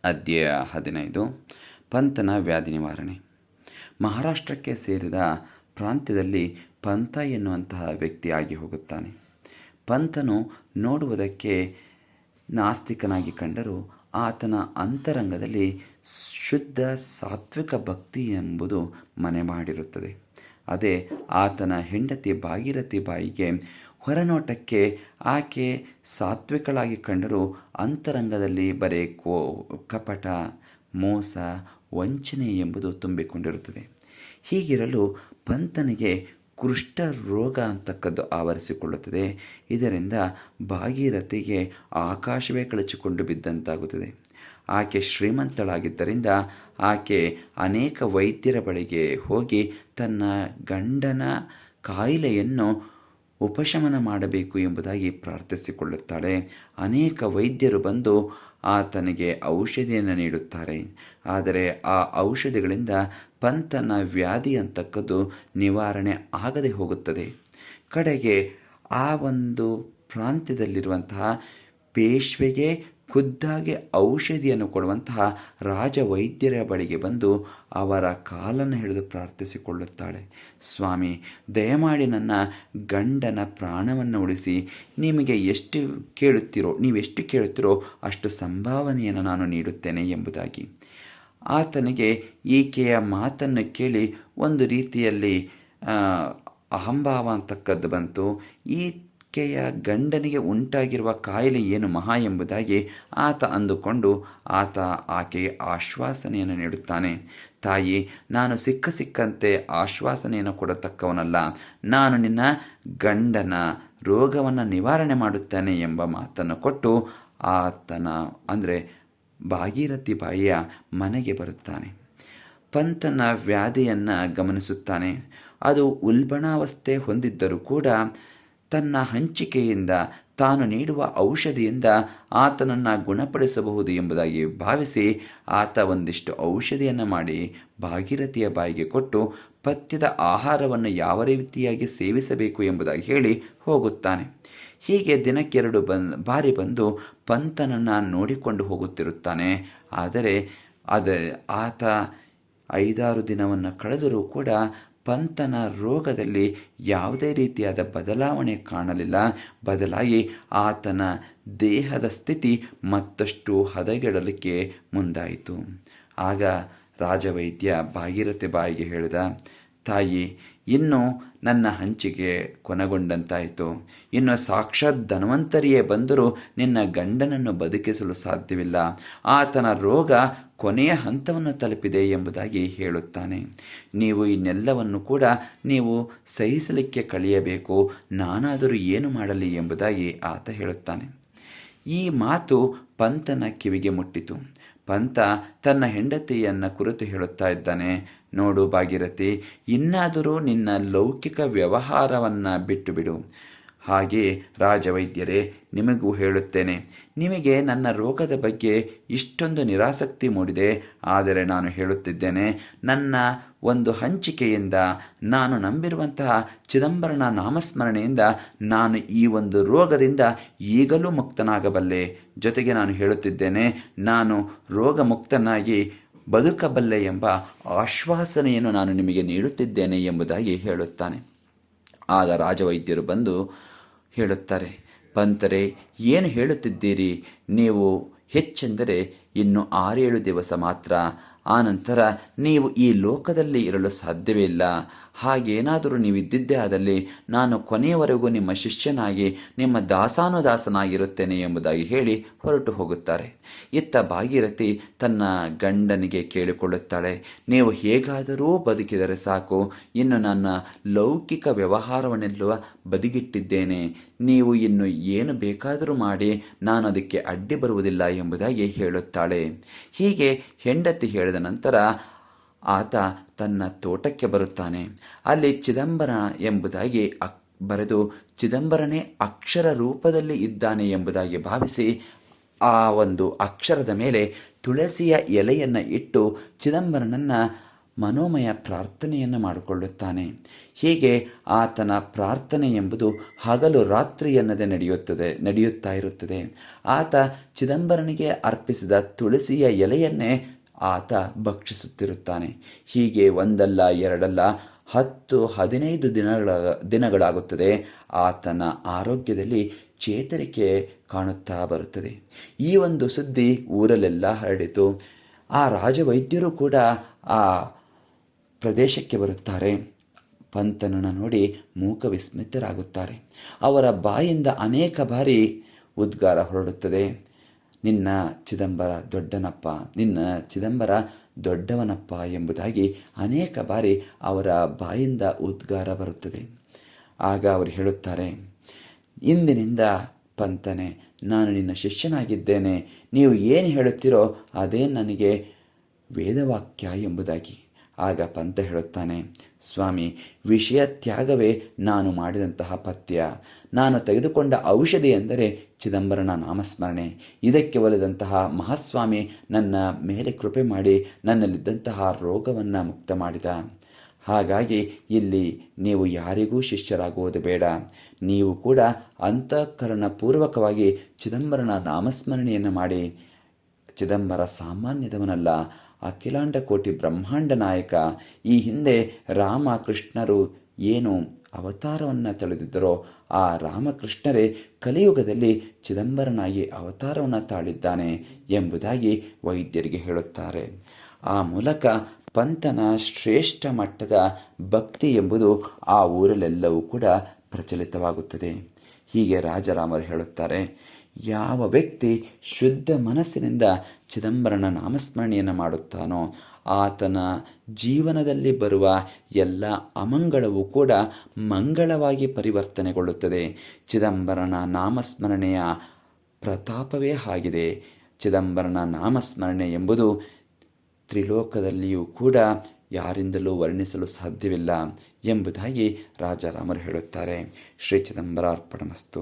ಅಧ್ಯಾಯ 15 ಪಂತನ ವ್ಯಾಧಿ ನಿವಾರಣೆ. ಮಹಾರಾಷ್ಟ್ರಕ್ಕೆ ಸೇರಿದ ಪ್ರಾಂತ್ಯದಲ್ಲಿ ಪಂತ ಎನ್ನುವಂತಹ ವ್ಯಕ್ತಿ ಆಗಿ ಹೋಗುತ್ತಾನೆ. ಪಂತನು ನೋಡುವುದಕ್ಕೆ ನಾಸ್ತಿಕನಾಗಿ ಕಂಡರೂ ಆತನ ಅಂತರಂಗದಲ್ಲಿ ಶುದ್ಧ ಸಾತ್ವಿಕ ಭಕ್ತಿ ಎಂಬುದು ಮನೆ ಮಾಡಿರುತ್ತದೆ. ಅದೇ ಆತನ ಹೆಂಡತಿ ಭಾಗೀರಥಿ ಬಾಯಿಗೆ ಹೊರನೋಟಕ್ಕೆ ಆಕೆ ಸಾತ್ವಿಕಳಾಗಿ ಕಂಡರೂ ಅಂತರಂಗದಲ್ಲಿ ಬರೇ ಕಪಟ, ಮೋಸ, ವಂಚನೆ ಎಂಬುದು ತುಂಬಿಕೊಂಡಿರುತ್ತದೆ. ಹೀಗಿರಲು ಪಂತನಿಗೆ ಕುಷ್ಠ ರೋಗ ಅಂತಕ್ಕದ್ದು ಆವರಿಸಿಕೊಳ್ಳುತ್ತದೆ. ಇದರಿಂದ ಭಾಗೀರಥಿಗೆ ಆಕಾಶವೇ ಕಳಚಿಕೊಂಡು ಬಿದ್ದಂತಾಗುತ್ತದೆ. ಆಕೆ ಶ್ರೀಮಂತಳಾಗಿದ್ದರಿಂದ ಆಕೆ ಅನೇಕ ವೈದ್ಯರ ಬಳಿಗೆ ಹೋಗಿ ತನ್ನ ಗಂಡನ ಕಾಯಿಲೆಯನ್ನು ಉಪಶಮನ ಮಾಡಬೇಕು ಎಂಬುದಾಗಿ ಪ್ರಾರ್ಥಿಸಿಕೊಳ್ಳುತ್ತಾಳೆ. ಅನೇಕ ವೈದ್ಯರು ಬಂದು ಆತನಿಗೆ ಔಷಧಿಯನ್ನು ನೀಡುತ್ತಾರೆ. ಆದರೆ ಆ ಔಷಧಿಗಳಿಂದ ಪಂತನ ವ್ಯಾಧಿ ಅಂತಕ್ಕದ್ದು ನಿವಾರಣೆ ಆಗದೆ ಹೋಗುತ್ತದೆ. ಕಡೆಗೆ ಆ ಒಂದು ಪ್ರಾಂತ್ಯದಲ್ಲಿರುವಂತಹ ಪೇಶ್ವೆಗೆ ಖುದ್ದಾಗಿ ಔಷಧಿಯನ್ನು ಕೊಡುವಂತಹ ರಾಜವೈದ್ಯರ ಬಳಿಗೆ ಬಂದು ಅವರ ಕಾಲನ್ನು ಹಿಡಿದು ಪ್ರಾರ್ಥಿಸಿಕೊಳ್ಳುತ್ತಾಳೆ. ಸ್ವಾಮಿ, ದಯಮಾಡಿ ನನ್ನ ಗಂಡನ ಪ್ರಾಣವನ್ನು ಉಳಿಸಿ, ನೀವೆಷ್ಟು ಕೇಳುತ್ತೀರೋ ಅಷ್ಟು ಸಂಭಾವನೆಯನ್ನು ನಾನು ನೀಡುತ್ತೇನೆ ಎಂಬುದಾಗಿ. ಆತನಿಗೆ ಈಕೆಯ ಮಾತನ್ನು ಕೇಳಿ ಒಂದು ರೀತಿಯಲ್ಲಿ ಅಹಂಭಾವ ಅಂತಕ್ಕದ್ದು ಬಂತು. ಈಕೆಯ ಗಂಡನಿಗೆ ಉಂಟಾಗಿರುವ ಕಾಯಿಲೆ ಏನು ಮಹಾ ಎಂಬುದಾಗಿ ಆತ ಅಂದುಕೊಂಡು ಆಕೆಗೆ ಆಶ್ವಾಸನೆಯನ್ನು ನೀಡುತ್ತಾನೆ. ತಾಯಿ, ನಾನು ಸಿಕ್ಕಂತೆ ಆಶ್ವಾಸನೆಯನ್ನು ಕೊಡತಕ್ಕವನಲ್ಲ, ನಾನು ನಿನ್ನ ಗಂಡನ ರೋಗವನ್ನು ನಿವಾರಣೆ ಮಾಡುತ್ತೇನೆ ಎಂಬ ಮಾತನ್ನು ಕೊಟ್ಟು ಆತನ ಅಂದರೆ ಭಾಗೀರಥಿ ಬಾಯಿಯ ಮನೆಗೆ ಬರುತ್ತಾನೆ. ಪಂತನ ವ್ಯಾಧಿಯನ್ನು ಗಮನಿಸುತ್ತಾನೆ. ಅದು ಉಲ್ಬಣಾವಸ್ಥೆ ಹೊಂದಿದ್ದರೂ ಕೂಡ ತನ್ನ ಹಂಚಿಕೆಯಿಂದ ತಾನು ನೀಡುವ ಔಷಧಿಯಿಂದ ಆತನನ್ನು ಗುಣಪಡಿಸಬಹುದು ಎಂಬುದಾಗಿ ಭಾವಿಸಿ ಆತ ಒಂದಿಷ್ಟು ಔಷಧಿಯನ್ನು ಮಾಡಿ ಭಾಗೀರಥಿಯ ಬಾಯಿಗೆ ಕೊಟ್ಟು ಪಥ್ಯದ ಆಹಾರವನ್ನು ಯಾವ ರೀತಿಯಾಗಿ ಸೇವಿಸಬೇಕು ಎಂಬುದಾಗಿ ಹೇಳಿ ಹೋಗುತ್ತಾನೆ. ಹೀಗೆ ದಿನಕ್ಕೆ 2 ಬಾರಿ ಬಂದು ಪಂತನನ್ನು ನೋಡಿಕೊಂಡು ಹೋಗುತ್ತಿರುತ್ತಾನೆ. ಆದರೆ ಆತ 5-6 ದಿನವನ್ನು ಕಳೆದರೂ ಕೂಡ ಪಂತನ ರೋಗದಲ್ಲಿ ಯಾವುದೇ ರೀತಿಯಾದ ಬದಲಾವಣೆ ಕಾಣಲಿಲ್ಲ. ಬದಲಾಗಿ ಆತನ ದೇಹದ ಸ್ಥಿತಿ ಮತ್ತಷ್ಟು ಹದಗೆಡಲಿಕ್ಕೆ ಮುಂದಾಯಿತು. ಆಗ ರಾಜವೈದ್ಯ ಭಾಗೀರಥಿ ಬಾಯಿಗೆ ಹೇಳಿದ, ತಾಯಿ, ಇನ್ನು ನನ್ನ ಹಂಚಿಕೆ ಕೊನೆಗೊಂಡಂತಾಯಿತು. ಇನ್ನು ಸಾಕ್ಷಾತ್ ಧನ್ವಂತರಿಯೇ ಬಂದರೂ ನಿನ್ನ ಗಂಡನನ್ನು ಬದುಕಿಸಲು ಸಾಧ್ಯವಿಲ್ಲ. ಆತನ ರೋಗ ಕೊನೆಯ ಹಂತವನ್ನು ತಲುಪಿದೆ ಎಂಬುದಾಗಿ ಹೇಳುತ್ತಾನೆ. ನೀವು ಇನ್ನೆಲ್ಲವನ್ನು ಕೂಡ ನೀವು ಸಹಿಸಲಿಕ್ಕೆ ಕಲಿಯಬೇಕು, ನಾನಾದರೂ ಏನು ಮಾಡಲಿ ಎಂಬುದಾಗಿ ಆತ ಹೇಳುತ್ತಾನೆ. ಈ ಮಾತು ಪಂತನ ಕಿವಿಗೆ ಮುಟ್ಟಿತು. ಪಂತ ತನ್ನ ಹೆಂಡತಿಯನ್ನು ಕುರಿತು ಹೇಳುತ್ತಾ ಇದ್ದಾನೆ, ನೋಡು ಭಾಗೀರಥಿ, ಇನ್ನಾದರೂ ನಿನ್ನ ಲೌಕಿಕ ವ್ಯವಹಾರವನ್ನು ಬಿಟ್ಟು ಬಿಡು. ಹಾಗೆ ರಾಜವೈದ್ಯರೇ, ನಿಮಗೂ ಹೇಳುತ್ತೇನೆ, ನಿಮಗೆ ನನ್ನ ರೋಗದ ಬಗ್ಗೆ ಇಷ್ಟೊಂದು ನಿರಾಸಕ್ತಿ ಮೂಡಿದೆ. ಆದರೆ ನಾನು ಹೇಳುತ್ತಿದ್ದೇನೆ, ನನ್ನ ಒಂದು ಹಂಚಿಕೆಯಿಂದ, ನಾನು ನಂಬಿರುವಂತಹ ಚಿದಂಬರನ ನಾಮಸ್ಮರಣೆಯಿಂದ ನಾನು ಈ ಒಂದು ರೋಗದಿಂದ ಈಗಲೂ ಮುಕ್ತನಾಗಬಲ್ಲೆ. ಜೊತೆಗೆ ನಾನು ಹೇಳುತ್ತಿದ್ದೇನೆ, ನಾನು ರೋಗಮುಕ್ತನಾಗಿ ಬದುಕಬಲ್ಲೆ ಎಂಬ ಆಶ್ವಾಸನೆಯನ್ನು ನಾನು ನಿಮಗೆ ನೀಡುತ್ತಿದ್ದೇನೆ ಎಂಬುದಾಗಿ ಹೇಳುತ್ತಾನೆ. ಆಗ ರಾಜವೈದ್ಯರು ಬಂದು ಹೇಳುತ್ತಾರೆ, ಪಂತರೇ, ಏನು ಹೇಳುತ್ತಿದ್ದೀರಿ ನೀವು? ಹೆಚ್ಚೆಂದರೆ ಇನ್ನು 6-7 ದಿವಸ ಮಾತ್ರ, ಆನಂತರ ನೀವು ಈ ಲೋಕದಲ್ಲಿ ಇರಲು ಸಾಧ್ಯವೇ ಇಲ್ಲ. ಹಾಗೇನಾದರೂ ನೀವಿದ್ದಿದ್ದೇ ಆದಲ್ಲಿ ನಾನು ಕೊನೆಯವರೆಗೂ ನಿಮ್ಮ ಶಿಷ್ಯನಾಗಿ ನಿಮ್ಮ ದಾಸಾನುದಾಸನಾಗಿರುತ್ತೇನೆ ಎಂಬುದಾಗಿ ಹೇಳಿ ಹೊರಟು ಹೋಗುತ್ತಾರೆ. ಇತ್ತ ಭಾಗೀರಥಿ ತನ್ನ ಗಂಡನಿಗೆ ಕೇಳಿಕೊಳ್ಳುತ್ತಾಳೆ, ನೀವು ಹೇಗಾದರೂ ಬದುಕಿದರೆ ಸಾಕು, ಇನ್ನು ನನ್ನ ಲೌಕಿಕ ವ್ಯವಹಾರವನ್ನೆಲ್ಲ ಬದಿಗಿಟ್ಟಿದ್ದೇನೆ. ನೀವು ಇನ್ನು ಏನು ಬೇಕಾದರೂ ಮಾಡಿ, ನಾನು ಅದಕ್ಕೆ ಅಡ್ಡಿ ಬರುವುದಿಲ್ಲ ಎಂಬುದಾಗಿ ಹೇಳುತ್ತಾಳೆ. ಹೀಗೆ ಹೆಂಡತಿ ಹೇಳಿದ ನಂತರ ಆತ ತನ್ನ ತೋಟಕ್ಕೆ ಬರುತ್ತಾನೆ. ಅಲ್ಲಿ ಚಿದಂಬರ ಎಂಬುದಾಗಿ ಬರೆದು ಚಿದಂಬರನೇ ಅಕ್ಷರ ರೂಪದಲ್ಲಿ ಇದ್ದಾನೆ ಎಂಬುದಾಗಿ ಭಾವಿಸಿ ಆ ಒಂದು ಅಕ್ಷರದ ಮೇಲೆ ತುಳಸಿಯ ಎಲೆಯನ್ನು ಇಟ್ಟು ಚಿದಂಬರನನ್ನು ಮನೋಮಯ ಪ್ರಾರ್ಥನೆಯನ್ನು ಮಾಡಿಕೊಳ್ಳುತ್ತಾನೆ. ಹೀಗೆ ಆತನ ಪ್ರಾರ್ಥನೆ ಎಂಬುದು ಹಗಲು ರಾತ್ರಿ ಎನ್ನದೆ ನಡೆಯುತ್ತಾ ಇರುತ್ತದೆ. ಆತ ಚಿದಂಬರನಿಗೆ ಅರ್ಪಿಸಿದ ತುಳಸಿಯ ಎಲೆಯನ್ನೇ ಆತ ಭಕ್ಷಿಸುತ್ತಿರುತ್ತಾನೆ. ಹೀಗೆ ಒಂದಲ್ಲ ಎರಡಲ್ಲ 10-15 ದಿನಗಳಾಗುತ್ತದೆ. ಆತನ ಆರೋಗ್ಯದಲ್ಲಿ ಚೇತರಿಕೆ ಕಾಣುತ್ತಾ ಬರುತ್ತದೆ. ಈ ಒಂದು ಸುದ್ದಿ ಊರಲ್ಲೆಲ್ಲ ಹರಡಿತು. ಆ ರಾಜವೈದ್ಯರು ಕೂಡ ಆ ಪ್ರದೇಶಕ್ಕೆ ಬರುತ್ತಾರೆ. ಪಂತನನ್ನು ನೋಡಿ ಮೂಕ ವಿಸ್ಮಿತರಾಗುತ್ತಾರೆ. ಅವರ ಬಾಯಿಂದ ಅನೇಕ ಬಾರಿ ಉದ್ಗಾರ ಹೊರಡುತ್ತದೆ, ನಿನ್ನ ಚಿದಂಬರ ದೊಡ್ಡವನಪ್ಪ ಎಂಬುದಾಗಿ ಅನೇಕ ಬಾರಿ ಅವರ ಬಾಯಿಂದ ಉದ್ಗಾರ ಬರುತ್ತದೆ. ಆಗ ಅವರು ಹೇಳುತ್ತಾರೆ, ಇಂದಿನಿಂದ ಪಂತನೆ, ನಾನು ನಿನ್ನ ಶಿಷ್ಯನಾಗಿದ್ದೇನೆ. ನೀವು ಏನು ಹೇಳುತ್ತೀರೋ ಅದೇ ನನಗೆ ವೇದವಾಕ್ಯ ಎಂಬುದಾಗಿ. ಆಗ ಪಂತ ಹೇಳುತ್ತಾನೆ, ಸ್ವಾಮಿ, ವಿಷಯ ತ್ಯಾಗವೇ ನಾನು ಮಾಡಿದಂತಹ ಪಥ್ಯ. ನಾನು ತೆಗೆದುಕೊಂಡ ಔಷಧಿ ಎಂದರೆ ಚಿದಂಬರನ ನಾಮಸ್ಮರಣೆ. ಇದಕ್ಕೆ ಒಲಿದಂತಹ ಮಹಾಸ್ವಾಮಿ ನನ್ನ ಮೇಲೆ ಕೃಪೆ ಮಾಡಿ ನನ್ನಲ್ಲಿದ್ದಂತಹ ರೋಗವನ್ನು ಮುಕ್ತ ಮಾಡಿದ. ಹಾಗಾಗಿ ಇಲ್ಲಿ ನೀವು ಯಾರಿಗೂ ಶಿಷ್ಯರಾಗುವುದು ಬೇಡ. ನೀವು ಕೂಡ ಅಂತಃಕರಣಪೂರ್ವಕವಾಗಿ ಚಿದಂಬರನ ನಾಮಸ್ಮರಣೆಯನ್ನು ಮಾಡಿ. ಚಿದಂಬರ ಸಾಮಾನ್ಯದವನಲ್ಲ, ಅಖಿಲಾಂಡ ಕೋಟಿ ಬ್ರಹ್ಮಾಂಡ ನಾಯಕ. ಈ ಹಿಂದೆ ರಾಮಕೃಷ್ಣರು ಏನು ಅವತಾರವನ್ನು ತಳೆದಿದ್ದರೋ ಆ ರಾಮಕೃಷ್ಣರೇ ಕಲಿಯುಗದಲ್ಲಿ ಚಿದಂಬರನಾಗಿ ಅವತಾರವನ್ನು ತಾಳಿದ್ದಾನೆ ಎಂಬುದಾಗಿ ವೈದ್ಯರಿಗೆ ಹೇಳುತ್ತಾರೆ. ಆ ಮೂಲಕ ಪಂತನ ಶ್ರೇಷ್ಠ ಮಟ್ಟದ ಭಕ್ತಿ ಎಂಬುದು ಆ ಊರಲ್ಲೆಲ್ಲವೂ ಕೂಡ ಪ್ರಚಲಿತವಾಗುತ್ತದೆ. ಹೀಗೆ ರಾಜರಾಮರು ಹೇಳುತ್ತಾರೆ, ಯಾವ ವ್ಯಕ್ತಿ ಶುದ್ಧ ಮನಸ್ಸಿನಿಂದ ಚಿದಂಬರನ ನಾಮಸ್ಮರಣೆಯನ್ನು ಮಾಡುತ್ತಾನೋ ಆತನ ಜೀವನದಲ್ಲಿ ಬರುವ ಎಲ್ಲ ಅಮಂಗಳವೂ ಕೂಡ ಮಂಗಳವಾಗಿ ಪರಿವರ್ತನೆಗೊಳ್ಳುತ್ತದೆ. ಚಿದಂಬರನ ನಾಮಸ್ಮರಣೆಯ ಪ್ರತಾಪವೇ ಆಗಿದೆ. ಚಿದಂಬರನ ನಾಮಸ್ಮರಣೆ ಎಂಬುದು ತ್ರಿಲೋಕದಲ್ಲಿಯೂ ಕೂಡ ಯಾರಿಂದಲೂ ವರ್ಣಿಸಲು ಸಾಧ್ಯವಿಲ್ಲ ಎಂಬುದಾಗಿ ರಾಜಾರಾಮರು ಹೇಳುತ್ತಾರೆ. ಶ್ರೀ ಚಿದಂಬರಾರ್ಪಣಮಸ್ತು.